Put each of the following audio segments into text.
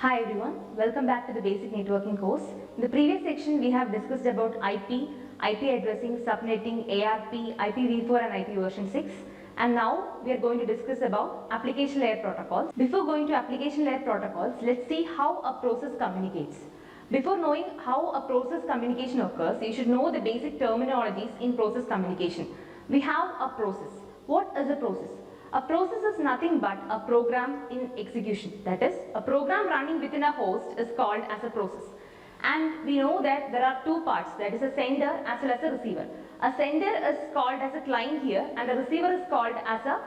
Hi everyone, welcome back to the basic networking course. In the previous section we have discussed about IP addressing, subnetting, ARP, IPv4 and IP version 6, and now we are going to discuss about application layer protocols. Before going to application layer protocols, let's see how a process communicates. Before knowing how a process communication occurs, you should know the basic terminologies in process communication. We have a process. What is a process? A process is nothing but a program in execution. That is, a program running within a host is called as a process. And we know that there are two parts, that is a sender as well as a receiver. A sender is called as a client here and the receiver is called as a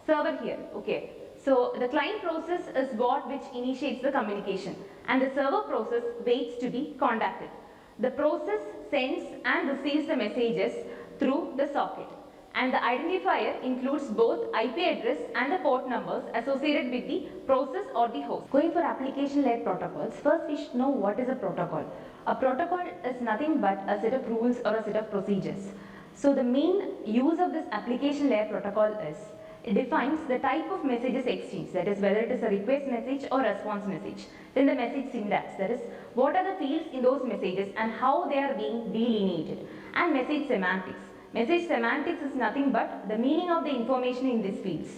server here. Okay. So the client process is what which initiates the communication and the server process waits to be contacted. The process sends and receives the messages through the socket. And the identifier includes both IP address and the port numbers associated with the process or the host. Going for application layer protocols, first we should know what is a protocol. A protocol is nothing but a set of rules or a set of procedures. So the main use of this application layer protocol is, it defines the type of messages exchanged, that is whether it is a request message or response message. Then the message syntax, that is what are the fields in those messages and how they are being delineated. And message semantics. Message semantics is nothing but the meaning of the information in these fields.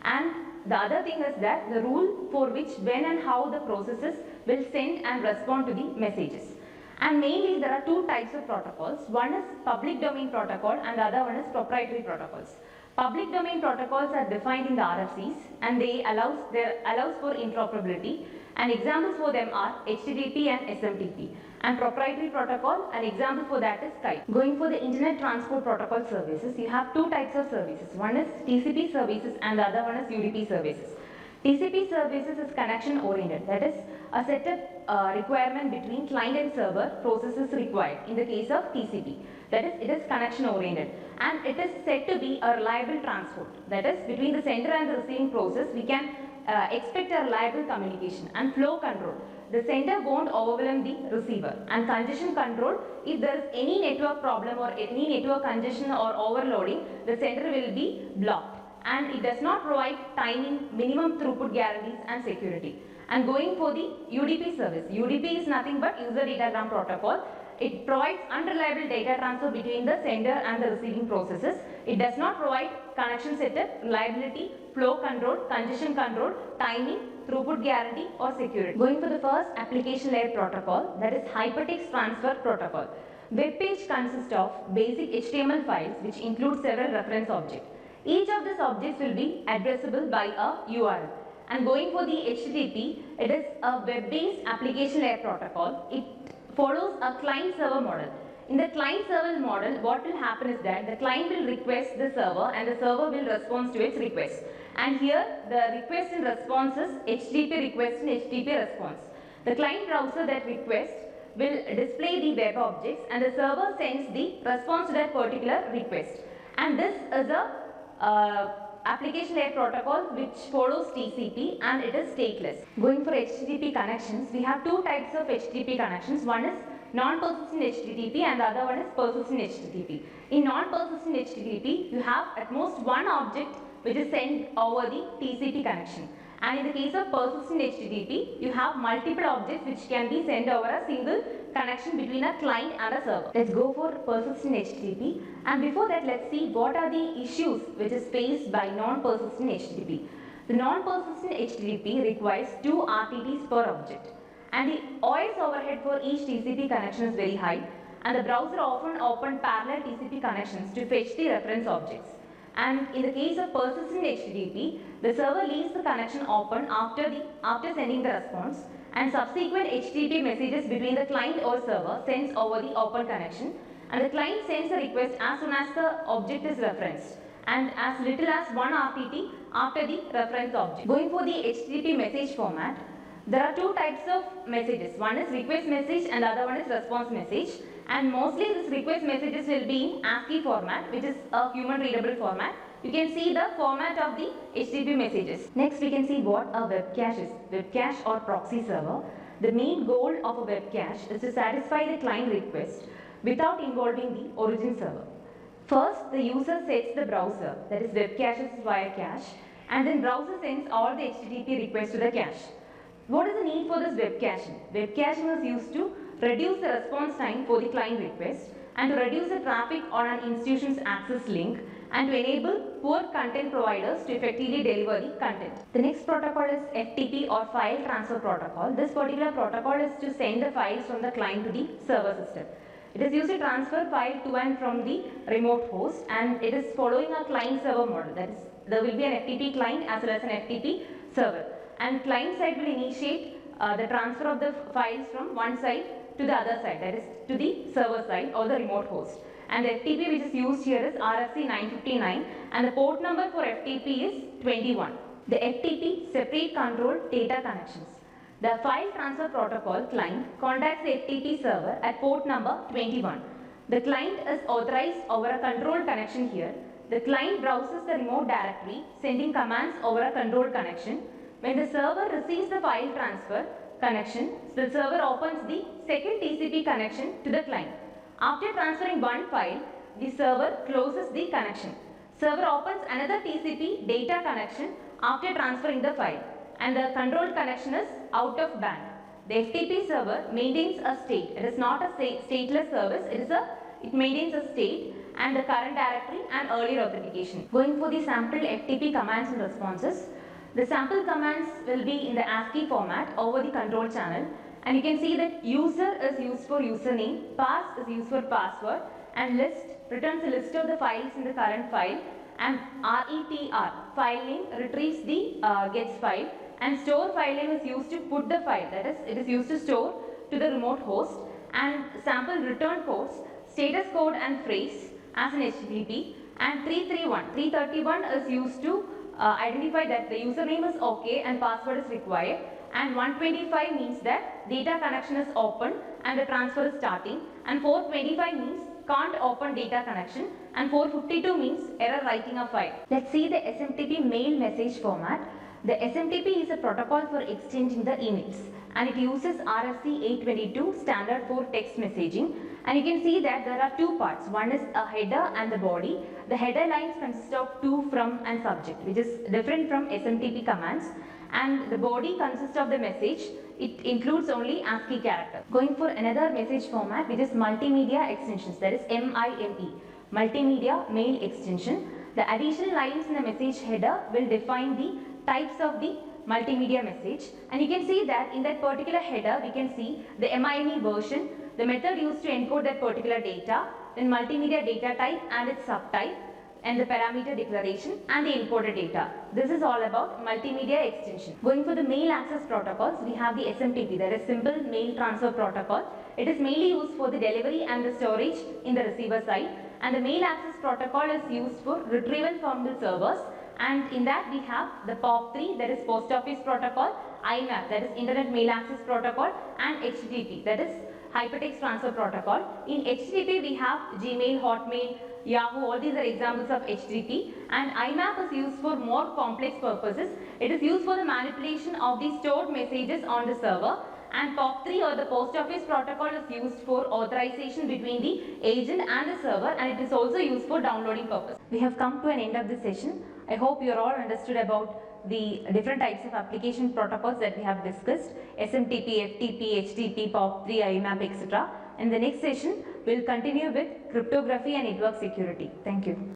And the other thing is that the rule for which, when and how the processes will send and respond to the messages. And mainly there are two types of protocols. One is public domain protocol and the other one is proprietary protocols. Public domain protocols are defined in the RFCs and they allows for interoperability, and examples for them are HTTP and SMTP. And proprietary protocol, an example for that is Skype. Going for the Internet Transport Protocol services, you have two types of services. One is TCP services and the other one is UDP services. TCP services is connection oriented, that is a setup requirement between client and server processes required in the case of TCP. That is, it is connection oriented and it is said to be a reliable transport. That is, between the sender and the receiving process we can expect a reliable communication. And flow control. The sender won't overwhelm the receiver, and congestion control, if there is any network problem or any network congestion or overloading, the sender will be blocked, and it does not provide timing, minimum throughput guarantees and security. And going for the UDP service, UDP is nothing but user datagram protocol. It provides unreliable data transfer between the sender and the receiving processes. It does not provide connection setup, reliability, flow control, congestion control, timing, throughput guarantee or security. Going for the first application layer protocol, that is hypertext transfer protocol. Web page consists of basic HTML files which include several reference objects. Each of these objects will be addressable by a URL. And going for the HTTP, it is a web-based application layer protocol. It follows a client-server model. In the client-server model, what will happen is that the client will request the server and the server will respond to its request. And here the request and response is HTTP request and HTTP response. The client browser that request will display the web objects and the server sends the response to that particular request. And this is a application layer protocol which follows TCP and it is stateless. Going for HTTP connections, we have two types of HTTP connections. One is non-persistent HTTP and the other one is persistent HTTP. In non-persistent HTTP, you have at most one object which is sent over the TCP connection. And in the case of persistent HTTP, you have multiple objects which can be sent over a single connection between a client and a server. Let's go for persistent HTTP, and before that let's see what are the issues which is faced by non-persistent HTTP. The non-persistent HTTP requires 2 RTTs per object, and the OS overhead for each TCP connection is very high, and the browser often opens parallel TCP connections to fetch the reference objects. And in the case of persistent HTTP, the server leaves the connection open after sending the response, and subsequent HTTP messages between the client or server sends over the open connection, and the client sends a request as soon as the object is referenced, and as little as 1 RTT after the reference object. Going for the HTTP message format, there are two types of messages. One is request message and the other one is response message. And mostly this request messages will be in ASCII format, which is a human readable format. You can see the format of the HTTP messages. Next we can see what a web cache is. Web cache or proxy server. The main goal of a web cache is to satisfy the client request without involving the origin server. First, the user sets the browser, that is web caches via cache, and then browser sends all the HTTP requests to the cache. What is the need for this web caching? Web caching is used to reduce the response time for the client request and to reduce the traffic on an institution's access link and to enable poor content providers to effectively deliver the content. The next protocol is FTP or File Transfer Protocol. This particular protocol is to send the files from the client to the server system. It is used to transfer file to and from the remote host, and it is following a client server model. That is, there will be an FTP client as well as an FTP server, and client side will initiate the transfer of the files from one side to the other side, that is to the server side or the remote host. And the FTP which is used here is RFC 959, and the port number for FTP is 21. The FTP separate control data connections. The File Transfer Protocol client contacts the FTP server at port number 21. The client is authorized over a controlled connection here. The client browses the remote directory, sending commands over a controlled connection. When the server receives the file transfer connection, the server opens the second TCP connection to the client. After transferring one file, the server closes the connection. Server opens another TCP data connection after transferring the file, and the controlled connection is out of band. The FTP server maintains a state. It is not a stateless service. It maintains a state and the current directory and earlier authentication. Going for the sample FTP commands and responses. The sample commands will be in the ASCII format over the control channel, and you can see that user is used for username, pass is used for password, and list returns a list of the files in the current file, and RETR file name retrieves the gets file, and store file name is used to put the file, that is it is used to store to the remote host, and sample return codes, status code and phrase as an HTTP, and 331 is used to identify that the username is OK and password is required, and 125 means that data connection is open and the transfer is starting, and 425 means can't open data connection, and 452 means error writing a file. Let's see the SMTP mail message format. The SMTP is a protocol for exchanging the emails, and it uses RFC 822 standard for text messaging, and you can see that there are two parts. One is a header and the body. The header lines consist of to, from and subject, which is different from SMTP commands, and the body consists of the message. It includes only ASCII character. Going for another message format, which is Multimedia Extensions, that is MIME, Multimedia Mail Extension. The additional lines in the message header will define the types of the multimedia message, and you can see that in that particular header we can see the MIME version, the method used to encode that particular data, then multimedia data type and its subtype, and the parameter declaration and the encoded data. This is all about multimedia extension. Going for the mail access protocols, we have the SMTP, that is Simple Mail Transfer Protocol. It is mainly used for the delivery and the storage in the receiver side, and the mail access protocol is used for retrieval from the servers, and in that we have the POP3, that is Post Office Protocol, IMAP, that is Internet Mail Access Protocol, and HTTP, that is Hypertext Transfer Protocol. In HTTP we have Gmail, Hotmail, Yahoo, all these are examples of HTTP, and IMAP is used for more complex purposes. It is used for the manipulation of the stored messages on the server, and POP3 or the Post Office Protocol is used for authorization between the agent and the server, and it is also used for downloading purpose. We have come to an end of this session. I hope you are all understood about the different types of application protocols that we have discussed: SMTP, FTP, HTTP, POP3, IMAP, etc. In the next session, we will continue with cryptography and network security. Thank you.